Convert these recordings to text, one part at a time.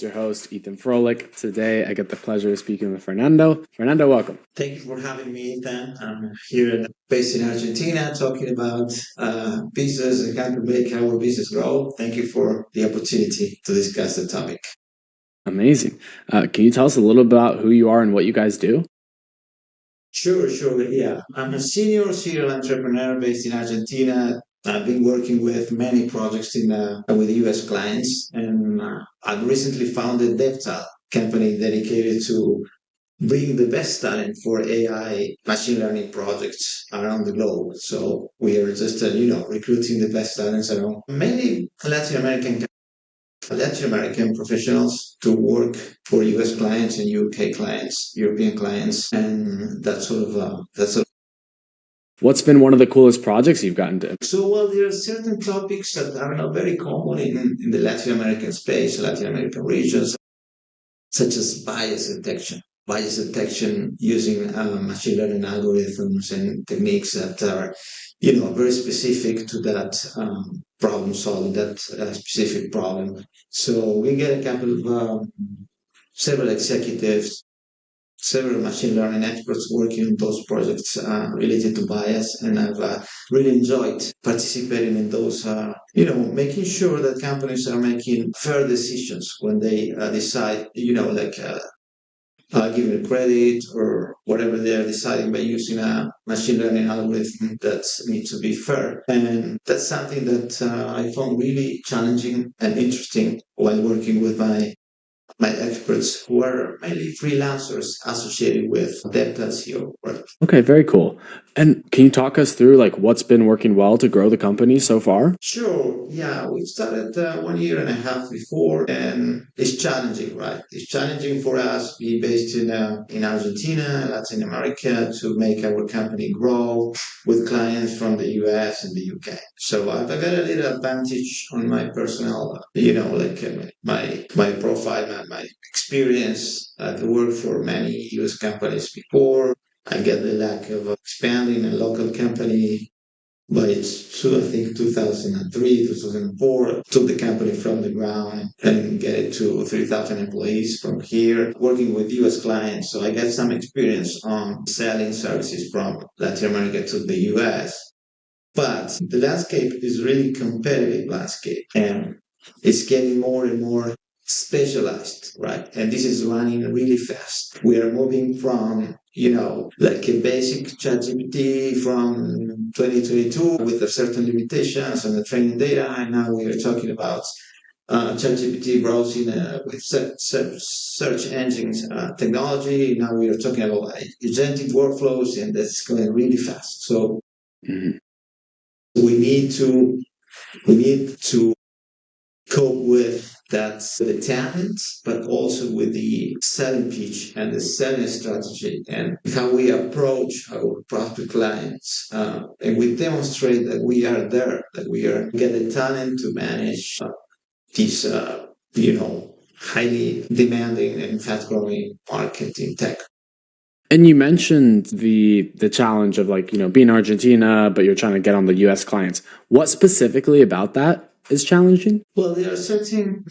Your host, Ethan Froelich. Today, I get the pleasure of speaking with Fernando. Fernando, welcome. Thank you for having me, Ethan. I'm here based in Argentina talking about business and how to make our business grow. Thank you for the opportunity to discuss the topic. Amazing. Can you tell us a little about who you are and what you guys do? Sure. Yeah. I'm a senior serial entrepreneur based in Argentina. I've been working with many projects with US clients, and I've recently founded DevTal, company dedicated to bring the best talent for AI machine learning projects around the globe. So we are just, recruiting the best talents around mainly Latin American professionals to work for US clients and UK clients, European clients, and that's sort of. What's been one of the coolest projects you've gotten to? So, well, there are certain topics that are not very common in the Latin American space, Latin American regions, such as bias detection using machine learning algorithms and techniques that are, very specific to that problem solving, that specific problem. So we get a couple of several executives, several machine learning experts working on those projects related to bias, and I've really enjoyed participating in those. Making sure that companies are making fair decisions when they decide, giving credit or whatever they're deciding by using a machine learning algorithm that needs to be fair. And that's something that I found really challenging and interesting while working with my experts who are mainly freelancers associated with DevTal. Right? Okay, very cool. And can you talk us through what's been working well to grow the company so far? Sure. Yeah, we started 1 year and a half before, and it's challenging, right? It's challenging for us being based in Argentina, Latin America, to make our company grow with clients from the US and the UK. So I've got a little advantage on my personal, my profile, my experience. I've worked for many US companies before. I get the lack of expanding a local company by I think 2003, 2004, took the company from the ground and get it to 3,000 employees from here, working with US clients. So I got some experience on selling services from Latin America to the US. But the landscape is really competitive landscape, and it's getting more and more specialized, right? And this is running really fast. We are moving from, like a basic ChatGPT from 2022 with a certain limitations and the training data, and now we are talking about ChatGPT browsing with search engines technology. Now we are talking about agentic workflows, and that's going really fast. So Mhm. we need to cope with that, the talent, but also with the selling pitch and the selling strategy and how we approach our prospect clients. And we demonstrate that we are there, that we are get the talent to manage this, highly demanding and fast growing market in tech. And you mentioned the challenge of being Argentina, but you're trying to get on the US clients. What specifically about that is challenging? Well, there are certain,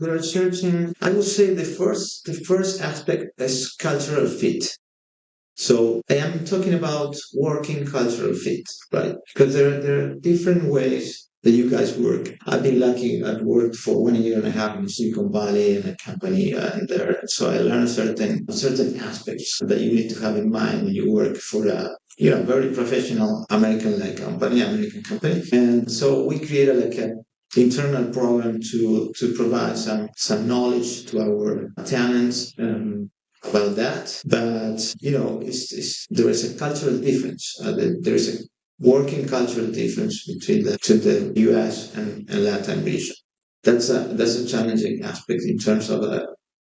I would say the first aspect is cultural fit. So I am talking about working cultural fit, right? Because there are different ways that you guys work. I've been lucky. I've worked for 1 year and a half in Silicon Valley in a company, and there, so I learned certain aspects that you need to have in mind when you work for a very professional American company. And so we created like a internal program to provide some knowledge to our talents about that. But there is a cultural difference. There is a working cultural difference between the US and Latin region. That's a challenging aspect in terms of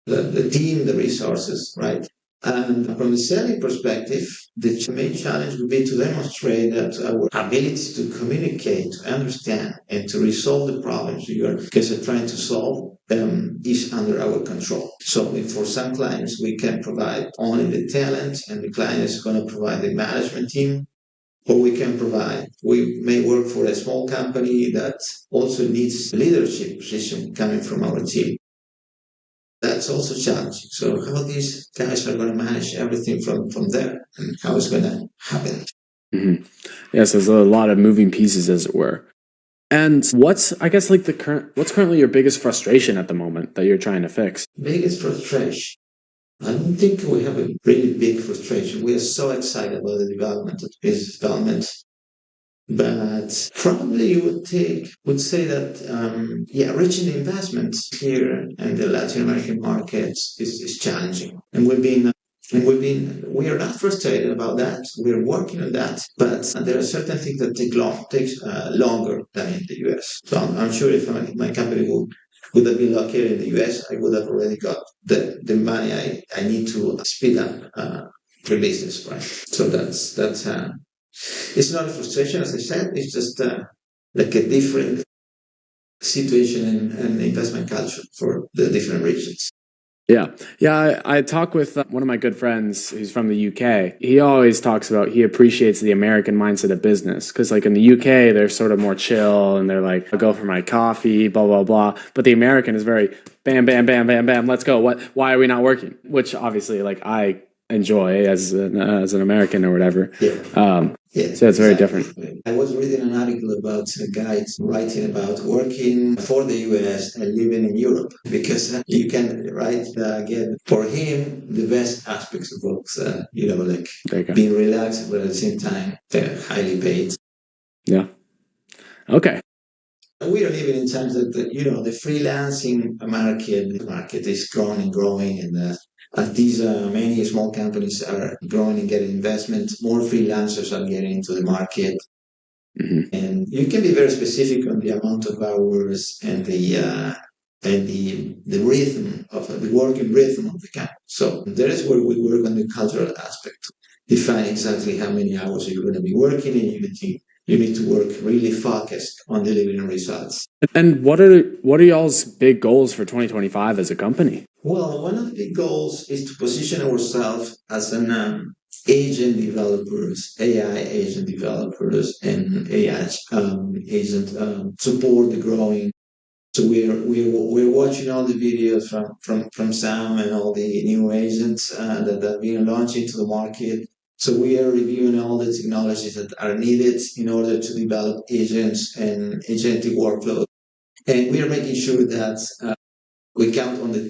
the team, the resources, right? And from the selling perspective, the main challenge would be to demonstrate that our ability to communicate, to understand, and to resolve the problems you guys are trying to solve is under our control. So for some clients, we can provide only the talent, and the client is going to provide the management team. Or we may work for a small company that also needs leadership position coming from our team. that's also challenging. So how these guys are going to manage everything from there, and how it's going to happen. Mm-hmm. Yes, there's a lot of moving pieces, as it were. And what's, I guess, like what's currently your biggest frustration at the moment that you're trying to fix? Biggest frustration. I don't think we have a really big frustration. We are so excited about the development of business development, but probably you would say that reaching the investment here in the Latin American markets is challenging, and we are not frustrated about that. We're working on that, but there are certain things that takes longer than in the US. So I'm sure if my company would have been located in the US, I would have already got the money I need to speed up the business, right? So that's it's not a frustration, as I said. It's just like a different situation and investment culture for the different regions. Yeah. Yeah. I talk with one of my good friends who's from the UK. He always talks about he appreciates the American mindset of business because, like, in the UK, they're sort of more chill and they're like, I'll go for my coffee, blah, blah, blah. But the American is very bam, bam, bam, bam, bam. Let's go. Why are we not working? Which obviously, like, I enjoy as an American or whatever. Yeah. Yeah, so it's very exactly. different. I was reading an article about a guy writing about working for the US and living in Europe because you can get for him the best aspects of both, like There you go. being relaxed, but at the same time, they're highly paid. Yeah. Okay. We are living in times that the freelancing market is growing and growing, and as these many small companies are growing and getting investment, more freelancers are getting into the market. Mm-hmm. And you can be very specific on the amount of hours and the rhythm of the working rhythm of the company. So that is where we work on the cultural aspect. Define exactly how many hours you're going to be working, and you need to work really focused on delivering results. And what are y'all's big goals for 2025 as a company? Well, one of the big goals is to position ourselves as an agent developers, AI agent developers, and AI agent support the growing. So we're watching all the videos from Sam and all the new agents that have been launched into the market. So we are reviewing all the technologies that are needed in order to develop agents and agentic workflows. And we are making sure that we count on the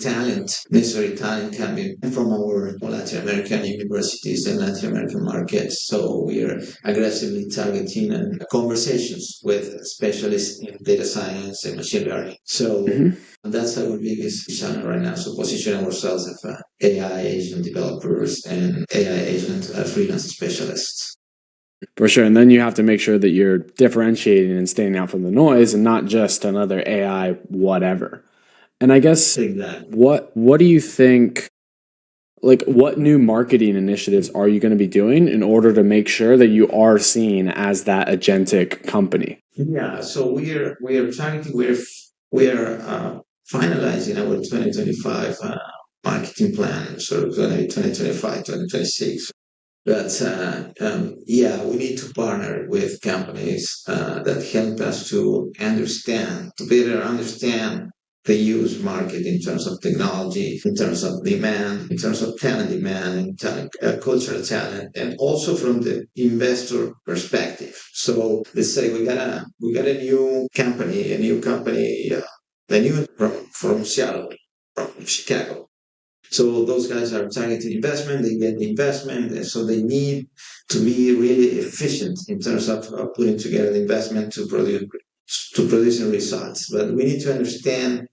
necessary talent coming from our Latin American universities and Latin American markets. So we are aggressively targeting conversations with specialists in data science and machine learning. So that's our biggest challenge right now. So position ourselves as AI agent developers and AI agent freelance specialists. For sure. And then you have to make sure that you're differentiating and staying out from the noise and not just another AI whatever. And I guess Exactly. what do you think, like, what new marketing initiatives are you going to be doing in order to make sure that you are seen as that agentic company? Yeah, so we're targeting we're finalizing our 2025 marketing plan, so it's going to be 2025, 2026. But we need to partner with companies that help us to better understand the use market in terms of technology, in terms of demand, in terms of talent demand, in cultural talent, and also from the investor perspective. So let's say we got a new company, the new from Seattle, from Chicago. So those guys are targeting investment, they get the investment, and so they need to be really efficient in terms of putting together the investment to producing results. But we need to understand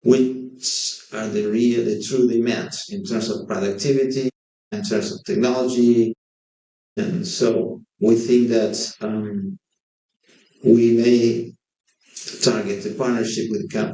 which are the true demands in terms of productivity, in terms of technology. And so we think that we may target a partnership with a company